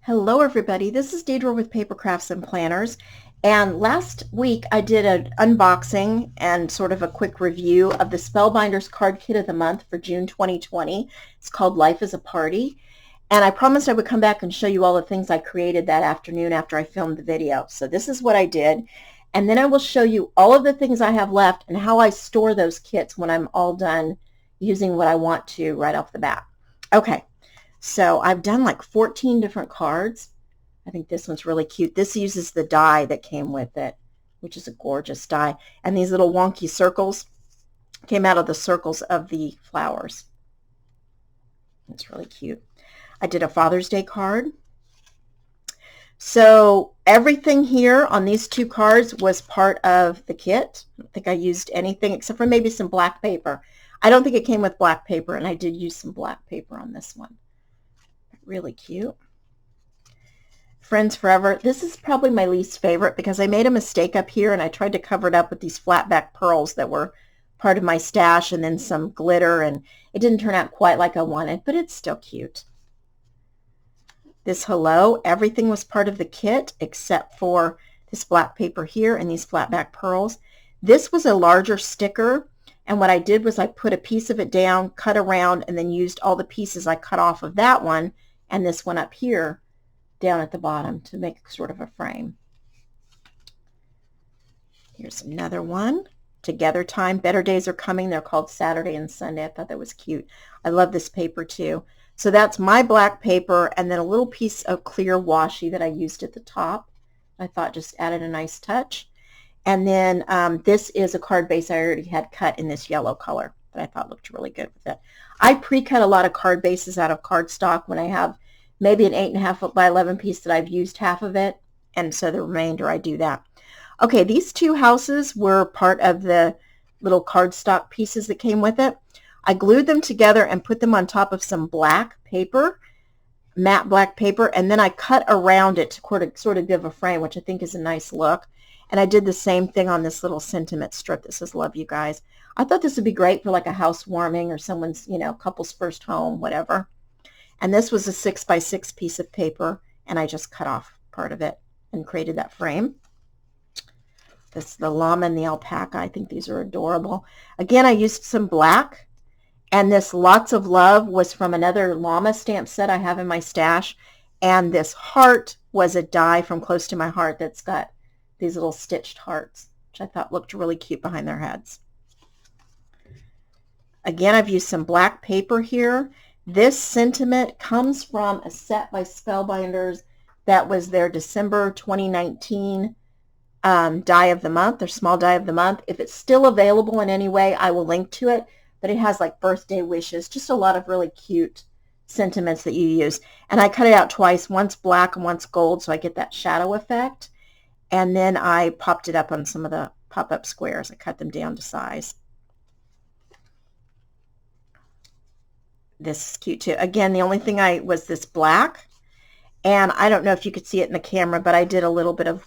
Hello everybody, this is Dedra with Papercrafts and Planners, and last week I did an unboxing and sort of a quick review of the Spellbinders card kit of the month for June 2020. It's called Life is a Party, and I promised I would come back and show you all the things I created that afternoon after I filmed the video. So this is what I did, and then I will show you all of the things I have left and how I store those kits when I'm all done using what I want to right off the bat. Okay. So I've done like 14 different cards. I think this one's really cute. This uses the die that came with it, which is a gorgeous die. And these little wonky circles came out of the circles of the flowers. It's really cute. I did a Father's Day card. So everything here on these two cards was part of the kit. I don't think I used anything except for maybe some black paper. I don't think it came with black paper, and I did use some black paper on this one. Really cute. Friends Forever. This is probably my least favorite because I made a mistake up here and I tried to cover it up with these flat back pearls that were part of my stash and then some glitter, and it didn't turn out quite like I wanted, but it's still cute. This Hello, everything was part of the kit except for this black paper here and these flat back pearls. This was a larger sticker, and what I did was I put a piece of it down, cut around, and then used all the pieces I cut off of that one and this one up here down at the bottom to make sort of a frame. Here's another one. Together Time. Better Days Are Coming. They're called Saturday and Sunday. I thought that was cute. I love this paper too. So that's my black paper and then a little piece of clear washi that I used at the top. I thought just added a nice touch. And then this is a card base I already had cut in this yellow color that I thought looked really good with it. I pre-cut a lot of card bases out of cardstock when I have maybe an 8.5 by 11 piece that I've used half of it, and so the remainder I do that. Okay, these two houses were part of the little cardstock pieces that came with it. I glued them together and put them on top of some black paper, matte black paper, and then I cut around it to sort of give a frame, which I think is a nice look. And I did the same thing on this little sentiment strip that says love you guys. I thought this would be great for like a housewarming or someone's, couple's first home, whatever. And this was a 6 by 6 piece of paper, and I just cut off part of it and created that frame. This is the llama and the alpaca. I think these are adorable. Again, I used some black, and this Lots of Love was from another llama stamp set I have in my stash, and this heart was a die from Close to My Heart that's got these little stitched hearts, which I thought looked really cute behind their heads. Again, I've used some black paper here. This sentiment comes from a set by Spellbinders that was their December 2019 die of the month, their small die of the month. If it's still available in any way, I will link to it, but it has like birthday wishes, just a lot of really cute sentiments that you use. And I cut it out twice, once black and once gold, so I get that shadow effect. And then I popped it up on some of the pop-up squares. I cut them down to size. This is cute too. Again, the only thing was this black, and I don't know if you could see it in the camera, but I did a little bit of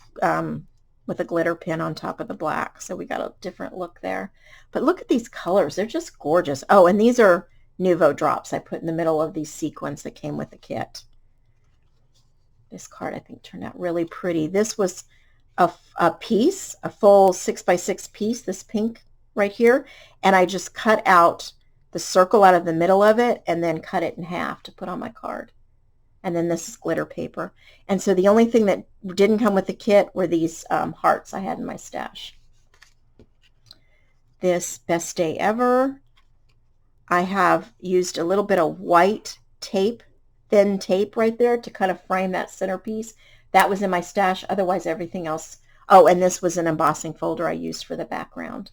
with a glitter pin on top of the black, so we got a different look there. But look at these colors. They're just gorgeous. Oh, and these are Nuvo drops I put in the middle of these sequins that came with the kit. This card I think turned out really pretty. This was a piece, a full 6 by 6 piece, this pink right here, and I just cut out the circle out of the middle of it and then cut it in half to put on my card. And then this is glitter paper. And so the only thing that didn't come with the kit were these hearts I had in my stash. This Best Day Ever, I have used a little bit of white tape, thin tape right there to kind of frame that centerpiece. That was in my stash. Otherwise, everything else. Oh, and this was an embossing folder I used for the background.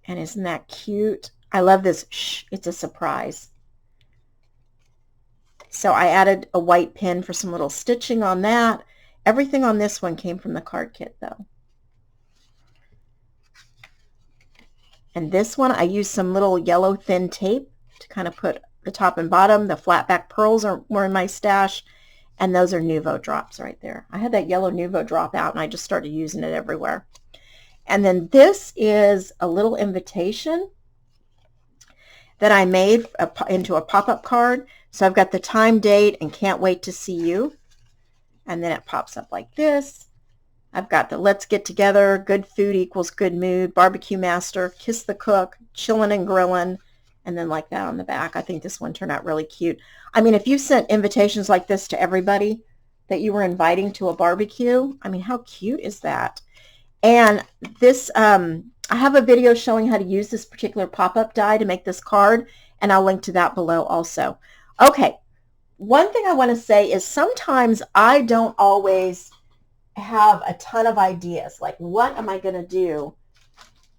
And isn't that cute? I love this. Shh, it's a surprise. So I added a white pin for some little stitching on that. Everything on this one came from the card kit, though. And this one, I used some little yellow thin tape to kind of put the top and bottom. The flat back pearls were in my stash. And those are Nuvo drops right there. I had that yellow Nuvo drop out, and I just started using it everywhere. And then this is a little invitation that I made into a pop-up card. So I've got the time, date, and can't wait to see you. And then it pops up like this. I've got the let's get together, good food equals good mood, barbecue master, kiss the cook, chillin' and grillin', and then like that on the back. I think this one turned out really cute. I mean, if you sent invitations like this to everybody that you were inviting to a barbecue, I mean, how cute is that? And this, I have a video showing how to use this particular pop-up die to make this card, and I'll link to that below also. Okay, one thing I want to say is sometimes I don't always have a ton of ideas, like what am I going to do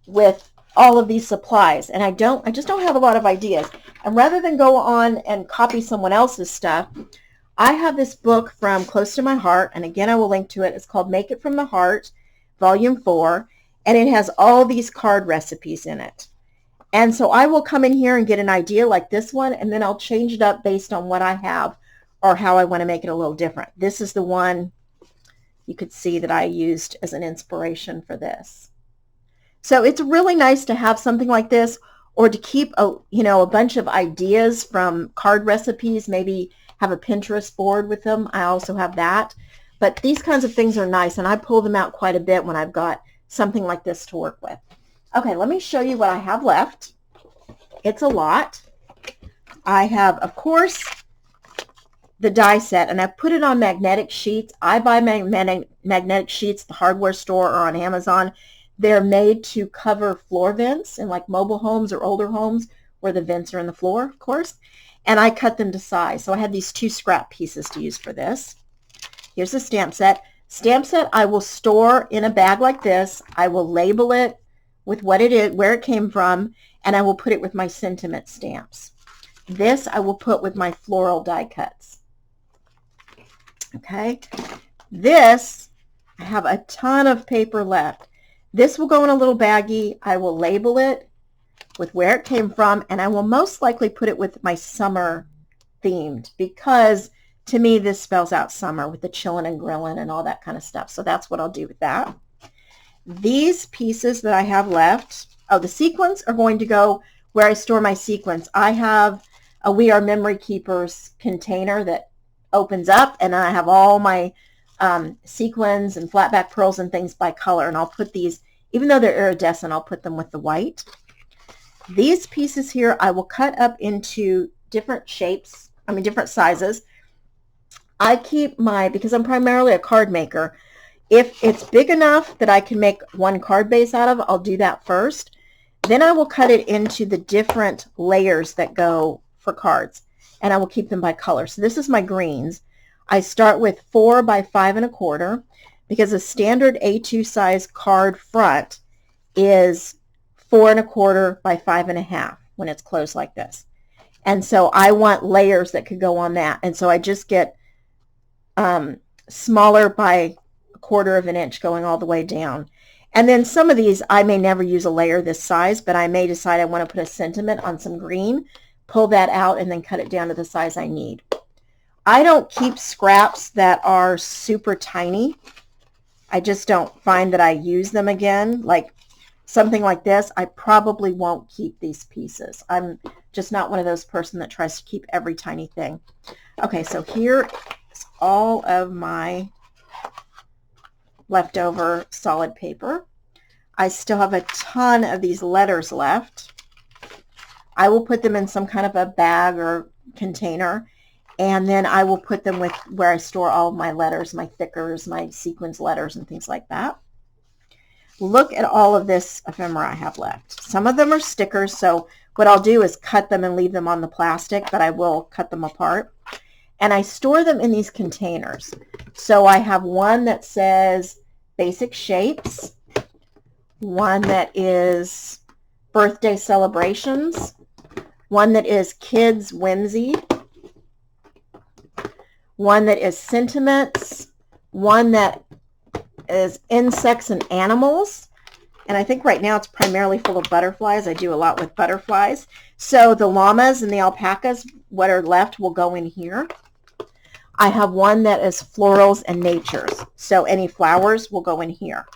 with all of these supplies, and I just don't have a lot of ideas. And rather than go on and copy someone else's stuff, I have this book from Close to My Heart, and again I will link to it. It's called Make It From the Heart, Volume 4, and it has all these card recipes in it. And so I will come in here and get an idea like this one, and then I'll change it up based on what I have or how I want to make it a little different. This is the one you could see that I used as an inspiration for this. So it's really nice to have something like this, or to keep a bunch of ideas from card recipes, maybe have a Pinterest board with them. I also have that. But these kinds of things are nice, and I pull them out quite a bit when I've got something like this to work with. Okay, let me show you what I have left. It's a lot. I have, of course, the die set, and I've put it on magnetic sheets. I buy magnetic sheets at the hardware store or on Amazon. They're made to cover floor vents in like mobile homes or older homes where the vents are in the floor, of course. And I cut them to size. So I had these 2 scrap pieces to use for this. Here's the stamp set. Stamp set I will store in a bag like this. I will label it with what it is, where it came from, and I will put it with my sentiment stamps. This I will put with my floral die cuts. Okay, this, I have a ton of paper left. This will go in a little baggie. I will label it with where it came from, and I will most likely put it with my summer themed, because to me this spells out summer with the chillin' and grillin' and all that kind of stuff. So that's what I'll do with that. These pieces that I have left, the sequins are going to go where I store my sequins. I have a We Are Memory Keepers container that opens up, and I have all my sequins and flatback pearls and things by color, and I'll put these, even though they're iridescent, I'll put them with the white. These pieces here I will cut up into different shapes, different sizes. I keep because I'm primarily a card maker, if it's big enough that I can make one card base out of, I'll do that first. Then I will cut it into the different layers that go for cards, and I will keep them by color. So this is my greens. I start with 4 by 5 1/4, because a standard A2 size card front is 4 1/4 by 5 1/2 when it's closed like this. And so I want layers that could go on that. And so I just get smaller by 1/4 of an inch going all the way down. And then some of these I may never use a layer this size, but I may decide I want to put a sentiment on some green, pull that out, and then cut it down to the size I need. I don't keep scraps that are super tiny. I just don't find that I use them again. Like something like this, I probably won't keep these pieces. I'm just not one of those person that tries to keep every tiny thing. Okay, so here is all of my leftover solid paper. I still have a ton of these letters left. I will put them in some kind of a bag or container, and then I will put them with where I store all of my letters, my thickers, my sequins letters, and things like that. Look at all of this ephemera I have left. Some of them are stickers, so what I'll do is cut them and leave them on the plastic, but I will cut them apart. And I store them in these containers. So I have one that says Basic Shapes, one that is Birthday Celebrations, one that is Kids Whimsy, one that is Sentiments, one that is Insects and Animals, and I think right now it's primarily full of butterflies. I do a lot with butterflies. So the llamas and the alpacas, what are left, will go in here. I have one that is Florals and Natures, so any flowers will go in here.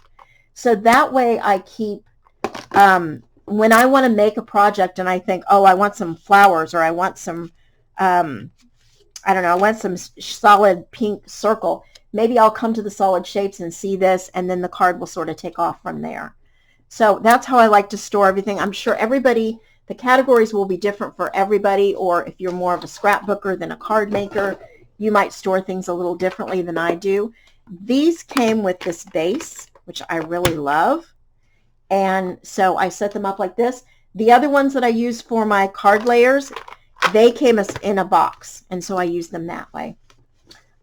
So that way I keep, when I want to make a project and I think, oh, I want some flowers or I want some I don't know, I want some solid pink circle. Maybe I'll come to the solid shapes and see this, and then the card will sort of take off from there. So that's how I like to store everything. I'm sure everybody, the categories will be different for everybody, or if you're more of a scrapbooker than a card maker, you might store things a little differently than I do. These came with this base, which I really love, and so I set them up like this. The other ones that I use for my card layers, they came as in a box, and so I use them that way.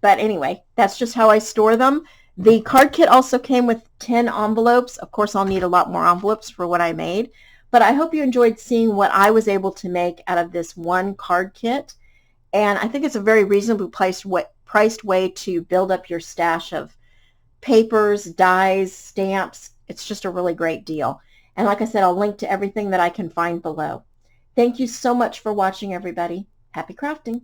But anyway, that's just how I store them. The card kit also came with 10 envelopes. Of course, I'll need a lot more envelopes for what I made, but I hope you enjoyed seeing what I was able to make out of this one card kit. And I think it's a very reasonably priced way to build up your stash of papers, dies, stamps. It's just a really great deal. And like I said, I'll link to everything that I can find below. Thank you so much for watching, everybody. Happy crafting.